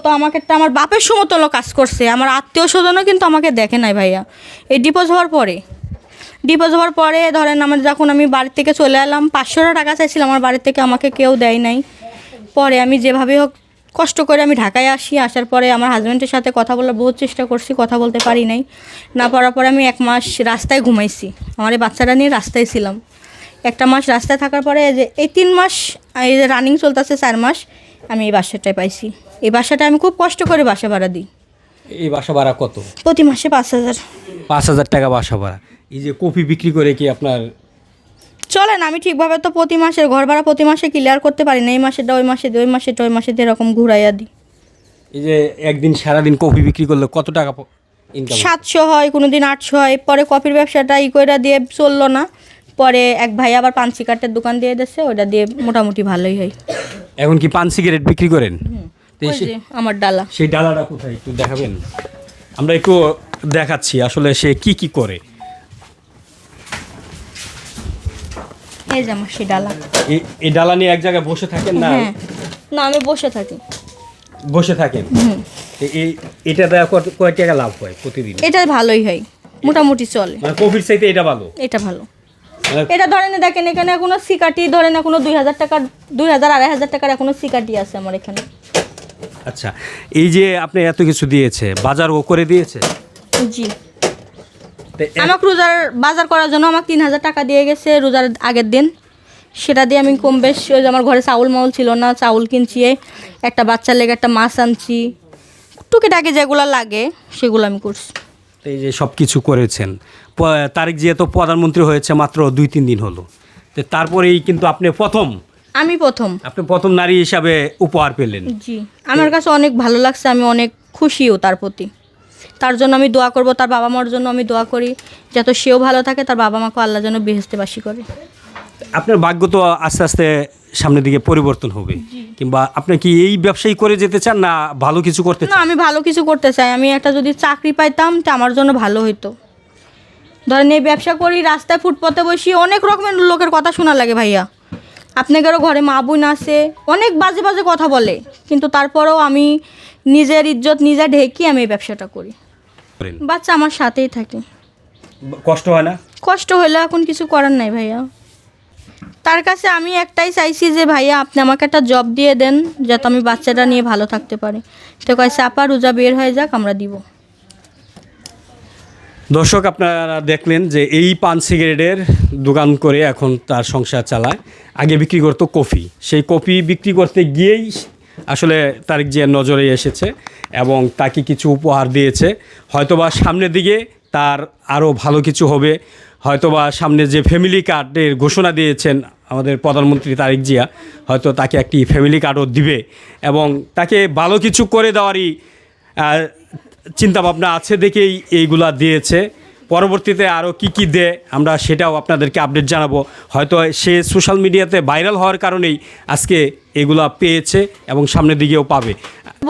তো আমাকে একটা আমার বাপের সমতুল্য কাজ করছে, আমার আত্মীয় স্বজনও কিন্তু আমাকে দেখে নাই ভাইয়া। এই ডিপোজ হওয়ার পরে ধরেন আমার যখন আমি বাড়ি থেকে চলে এলাম 500 টাকা চাইছিলাম আমার বাড়ি থেকে, আমাকে কেউ দেয় নাই। পরে আমি যেভাবে হোক কষ্ট করে আমি ঢাকায় আসি, আসার পরে আমার হাজব্যান্ডের সাথে কথা বলার বহুত চেষ্টা করছি, কথা বলতে পারি নাই। না পারার পরে আমি 1 মাস রাস্তায় ঘুমাইছি, আমার এই বাচ্চাটা নিয়ে রাস্তায় ছিলাম। 1 মাস রাস্তায় থাকার পরে যে এই 3 মাস এই যে রানিং চলতেছে 4 মাস আমি এই বাসাটায় পাইছি। এই বাসাটা আমি খুব কষ্ট করে বাসা ভাড়া দিই। এই বাসা ভাড়া কত? প্রতি মাসে 5,000। 5,000 টাকা বাসা ভাড়া। এই যে কফি বিক্রি করে কি আপনার চলে না? আমি ঠিকভাবে তো প্রতি মাসের ঘর ভাড়া প্রতি মাসে ক্লিয়ার করতে পারি না। এই মাসেটা ওই মাসে দিই, ওই মাসেটা ওই মাসে দিয়ে এরকম ঘুরাইয়া দিই। এই যে একদিন সারাদিন কফি বিক্রি করলে কত টাকা ইনকাম? 700 হয়, কোনো দিন 800 হয়। পরে কফির ব্যবসাটা কইরা দিয়ে চললো না। পরে এক ভাই আবার পান সিগারেটের দোকান দিয়ে দিচ্ছে, ওটা দিয়ে মোটামুটি ভালোই হয়। এখন কি পান সিগারেট বিক্রি করেন? ওই যে আমার ডালা। সেই ডালাটা কোথায় একটু দেখাবেন? আমরা একটু দেখাচ্ছি আসলে সে কি কি করে। এই যে আমার সেই ডালা। এই ডালা নিয়ে এক জায়গায় বসে থাকেন না? হ্যাঁ, না আমি বসে থাকি। বসে থাকেন। এটা দেওয়া কয় টাকা লাভ হয় প্রতিদিন? এটা ভালোই হয়, মোটামুটি চলে। মানে কফির চাইতে এটা ভালো? এটা ভালো। এটা ধরেন দেখেন এখানে এখনো সিকাটি ধরেন এখনো 2,000 টাকার 2,000 2,500 টাকার এখনো সিকাটি আছে আমার এখানে। আচ্ছা, এই যে আপনি এত কিছু দিয়েছে, বাজার ও করে দিয়েছে? জি, আমাকে রোজার বাজার করার জন্য আমাকে 3,000 টাকা দিয়ে গেছে রোজার আগের দিন। সেটা দিয়ে আমি কম বেশ ওই যে আমার ঘরে চাউল মাউল ছিল না, চাউল কিনছি, একটা বাচ্চার লেগে একটা মাছ আনছি, টুকিটাকি যেগুলো লাগে সেগুলো আমি করছি। এই যে সব কিছু করেছেন, তারেক জিয়া তো প্রধানমন্ত্রী হয়েছে মাত্র 2-3 দিন হলো, তো তারপরেই কিন্তু আপনি আপনি প্রথম নারী হিসাবে উপহার পেলেন। জি, আমার কাছে অনেক ভালো লাগছে, আমি অনেক খুশিও তার প্রতি। তার জন্য আমি দোয়া করব, তার বাবা মার জন্য আমি দোয়া করি যাতে সেও ভালো থাকে, তার বাবা মাকে আল্লাহ যেন বেহেশতেবাসী করে। আপনার ভাগ্য তো আস্তে আস্তে সামনের দিকে পরিবর্তন হবে, কিংবা আপনি কি এই ব্যবসায়ী করে যেতে চান না ভালো কিছু করতে না, চান? আমি ভালো কিছু করতে চাই। আমি একটা যদি চাকরি পাইতাম তা আমার জন্য ভালো হইতো। ধরেন এই ব্যবসা করি, রাস্তায় ফুটপাতে বসি, অনেক রকমের লোকের কথা শোনা লাগে ভাইয়া। আপনাদেরও ঘরে মা বোন আছে, অনেক বাজে বাজে কথা বলে, কিন্তু তারপরেও আমি নিজের ইজ্জত নিজে ঢেকে আমি এই ব্যবসাটা করি। বাচ্চা আমার সাথেই থাকে। কষ্ট হয় না? কষ্ট হলে এখন কিছু করার নাই ভাইয়া। তার কাছে আমি একটাই চাইছি যে ভাইয়া আপনি আমাকে একটা জব দিয়ে দেন যাতে আমি বাচ্চাটা নিয়ে ভালো থাকতে পারি। তো কয়েছে আপা রোজা বের হয়ে যাক, আমরা দিব। দর্শক, আপনারা দেখলেন যে এই পান সিগারেটের দোকান করে এখন তার সংসার চালায়। আগে বিক্রি করতো কফি, সেই কফি বিক্রি করতে গিয়েই আসলে তারেক জিয়ার নজরে এসেছে এবং তাকে কিছু উপহার দিয়েছে। হয়তোবা সামনের দিকে তার আরও ভালো কিছু হবে, হয়তোবা সামনে যে ফ্যামিলি কার্ডের ঘোষণা দিয়েছেন আমাদের প্রধানমন্ত্রী তারেক জিয়া, হয়তো তাকে একটি ফ্যামিলি কার্ডও দিবে এবং তাকে ভালো কিছু করে দেওয়ারই চিন্তাভাবনা আছে দেখেই এইগুলা দিয়েছে। পরবর্তীতে আরও কি দেয় আমরা সেটাও আপনাদেরকে আপডেট জানাবো। হয়তো সে সোশ্যাল মিডিয়াতে ভাইরাল হওয়ার কারণেই আজকে এগুলা পেয়েছে এবং সামনের দিকেও পাবে।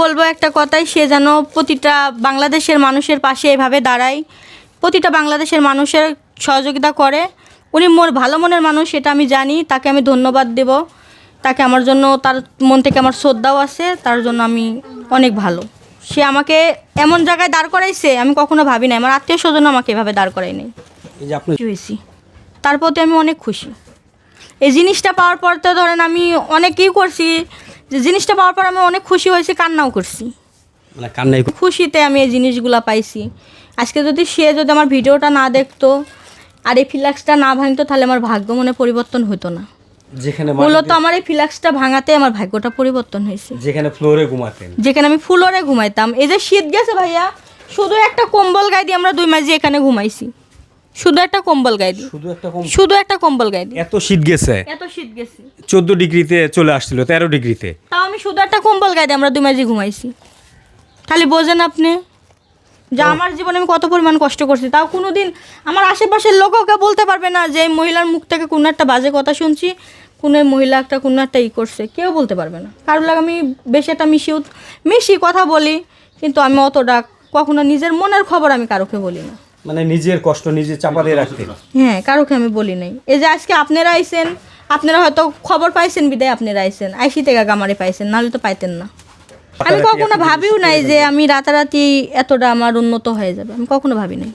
বলবো একটা কথাই, সে যেন প্রতিটা বাংলাদেশের মানুষের পাশে এভাবে দাঁড়ায়, প্রতিটা বাংলাদেশের মানুষের সহযোগিতা করে। উনি ভালো মনের মানুষ, সেটা আমি জানি, তাকে আমি ধন্যবাদ দেব। তাকে আমার জন্য তার মন থেকে আমার শ্রদ্ধাও আছে, তার জন্য আমি অনেক ভালো। সে আমাকে এমন জায়গায় দাঁড় করাইছে আমি কখনো ভাবি না, আমার আত্মীয় স্বজন আমাকে এভাবে দাঁড় করাই নাই। এই যে আপনি হয়েছি, তার প্রতি আমি অনেক খুশি। এই জিনিসটা পাওয়ার পর তো ধরেন আমি অনেকেই করছি, যে জিনিসটা পাওয়ার পর আমি অনেক খুশি হয়েছি, কান্নাও করছি। মানে কান্নাই খুশিতে আমি এই জিনিসগুলো পাইছি। আজকে যদি সে যদি আমার ভিডিওটা না দেখতো আর এই ফ্ল্যাক্সটা না ভাঙতো, তাহলে আমার ভাগ্য মনে পরিবর্তন হতো না। যেখানে মূলত আমার এই ফ্ল্যাক্সটা ভাঙাতে আমার ভাগ্যটা পরিবর্তন হয়েছে। যেখানে ফ্লোরে ঘুমাতেন, যেখানে আমি ফ্লোরে ঘুমাইতাম, এই যে শীত গেছে ভাইয়া, শুধু একটা কম্বল গায়ে দিয়ে আমরা 2 মাস এখানে ঘুমাইছি, শুধু একটা কম্বল গায়ে দিয়ে, শুধু একটা কম্বল গায়ে দিয়ে। এত শীত গেছে 14 ডিগ্রিতে চলে আসছিল 13 ডিগ্রিতে, তাও আমি শুধু একটা কম্বল গায়ে দিয়ে আমরা 2 মাস ঘুমাইছি। খালি বোঝেন আপনি যা আমার জীবনে আমি কত পরিমাণ কষ্ট করছি, তাও কোনো দিন আমার আশেপাশের লোকও কেউ বলতে পারবে না যে এই মহিলার মুখ থেকে কোনো একটা বাজে কথা শুনছি, কোনো মহিলা একটা কোনো একটা করছে, কেউ বলতে পারবে না। কারোর লাগে আমি বেশি একটা মিশি কথা বলি, কিন্তু আমি অতটা কখনো নিজের মনের খবর আমি কারোকে বলি না। মানে নিজের কষ্ট নিজে চাপা দিয়ে রাখতে। হ্যাঁ, কারোকে আমি বলি নাই। এই যে আজকে আপনারা আইছেন, আপনারা হয়তো খবর পাইছেন বিদায় আপনারা আইছেন, আইসি থেকে গামারে পাইছেন, নাহলে তো পাইতেন না। আমি কখনো ভাবিও নাই যে আমি রাতারাতি এতটা আমার উন্নত হয়ে যাবে, আমি কখনো ভাবি নাই।